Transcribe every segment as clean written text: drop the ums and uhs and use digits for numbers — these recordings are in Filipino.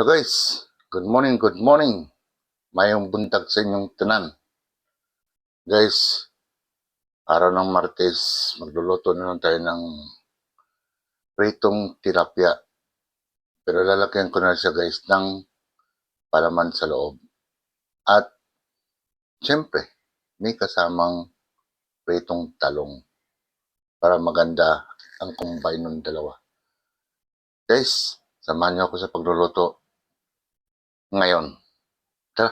Hello guys, good morning, good morning. Mayong buntag sa inyong tanan. Guys, araw ng Martes, magluluto na lang tayo ng pritong tilapia. Pero lalagyan ko na siya guys ng palaman sa loob. At syempre, may kasamang pritong talong para maganda ang combine ng dalawa. Guys, samahan niyo ako sa pagluluto ngayon. Tara!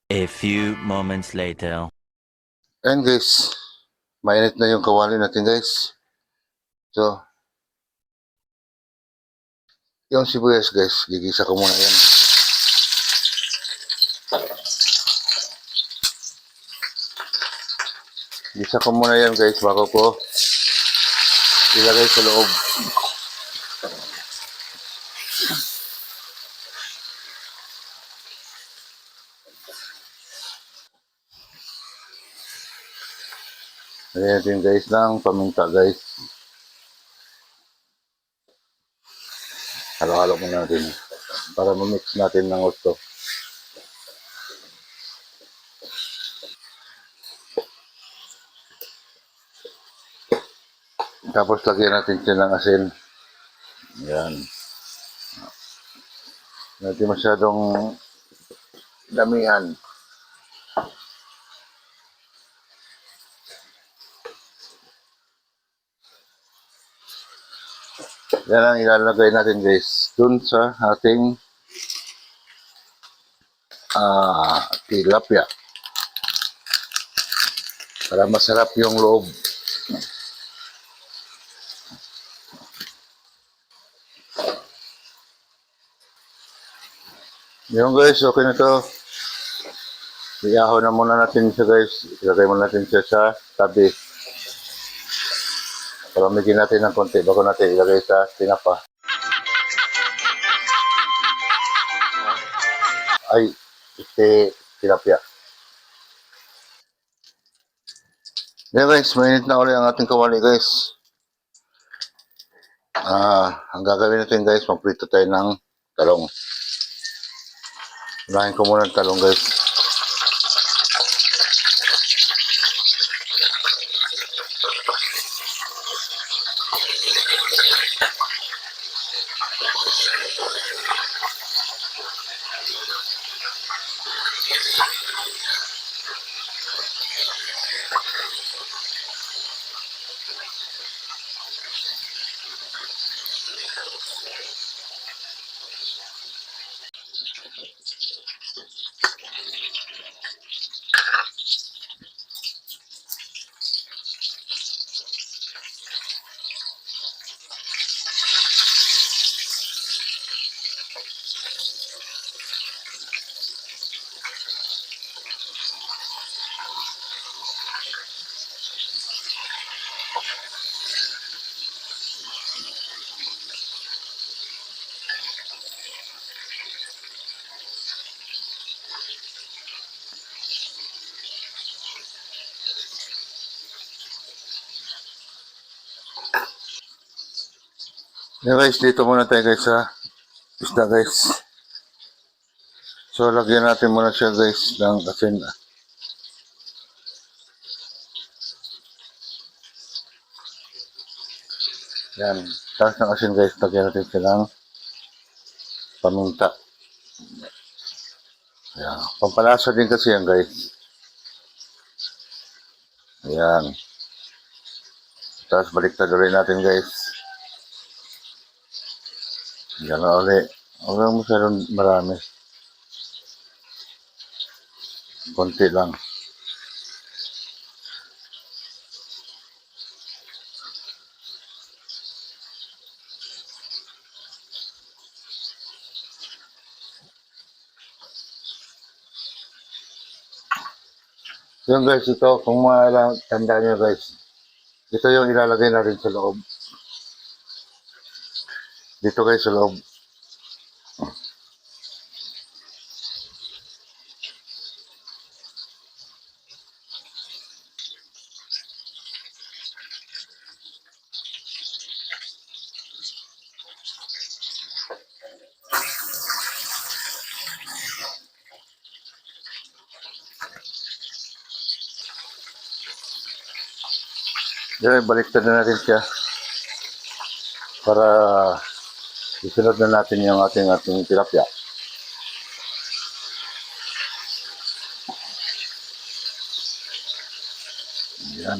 A few moments later. Ayan guys, mainit na yung kawali natin guys. So, yung sibuyas guys, gigisa ko muna yan. Gisa ko muna yan guys bago ko ilagay sa loob. Lagyan natin guys ng paminta guys. Halo-halo muna natin para ma-mix natin ng gusto. Tapos lagyan natin siya ng asin. Yan. Hindi masyadong damihan. Yan ang ilalagay natin guys dun sa ating tilapia. Para masarap yung loob. Yung guys, okay na to. Iyaho na muna natin siya guys. Ilagay muna natin siya sa tabi. Palamigin natin ng konti bago natin ilagay sa tinapa. Ay, tilapia. Yeah guys, mainit na ulit ang ating kawali guys. Ang gagawin natin guys, magprito tayo ng talong. Unahin ko muna ng talong guys. Yeah guys, dito muna tayo guys sa isda guys. So lagyan natin muna siya guys ng asin. Yan. Tapos ng asin guys, lagyan natin siya ng paminta. Yan. Pampalasa din kasi yan guys. Yan. Tapos baliktad ulit natin guys. Yan na ulit. Huwag lang masyadong marami. Konti lang. Yung guys, ito, kung tandaan nyo guys, ito yung ilalagay natin sa loob. Dito guys, sa loob. Baliktad na natin siya para isunod na natin yung ating tilapia. Yan.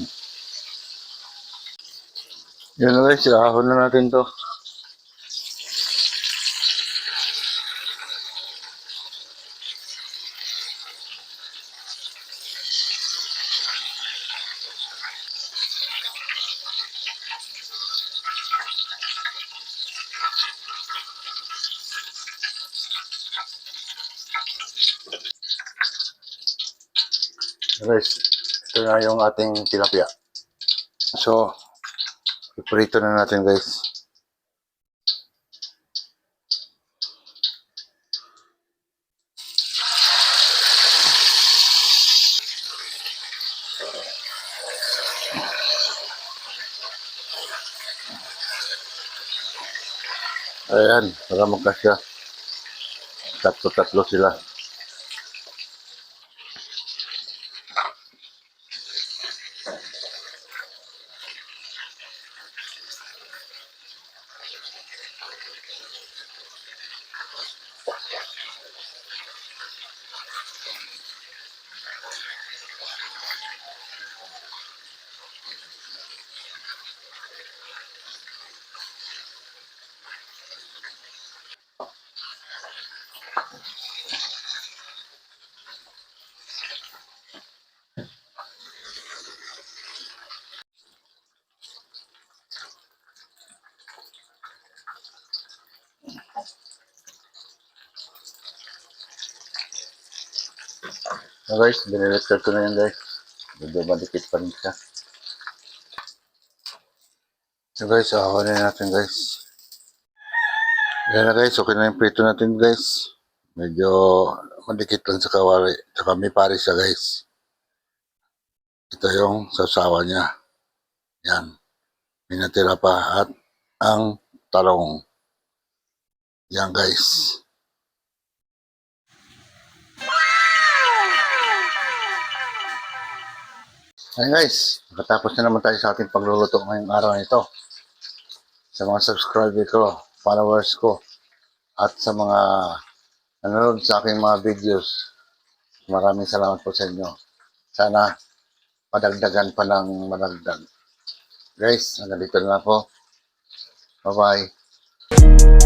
Yan na guys, ahon na natin to. Guys, ito na yung ating tilapia. So, iprito na natin guys. Ayan, para magkasya. Tatlo-tatlo sila. So guys, biniligtad ko na yan guys. Medyo madikit pa rin siya. So guys, ahon na natin guys. Yan na guys, okay na yung prito natin guys. Medyo madikit lang sa kawali. Tsaka may pari siya guys. Ito yung sasawa niya. Yan. May natira pa at ang talong. Yan guys. Ayan guys, nakatapos na naman tayo sa ating pagluluto ngayong araw na ito. Sa mga subscriber ko, followers ko, at sa mga nanonood sa aking mga videos, maraming salamat po sa inyo. Sana padagdagan pa ng madagdag. Guys, hanggang dito na ako. Bye-bye.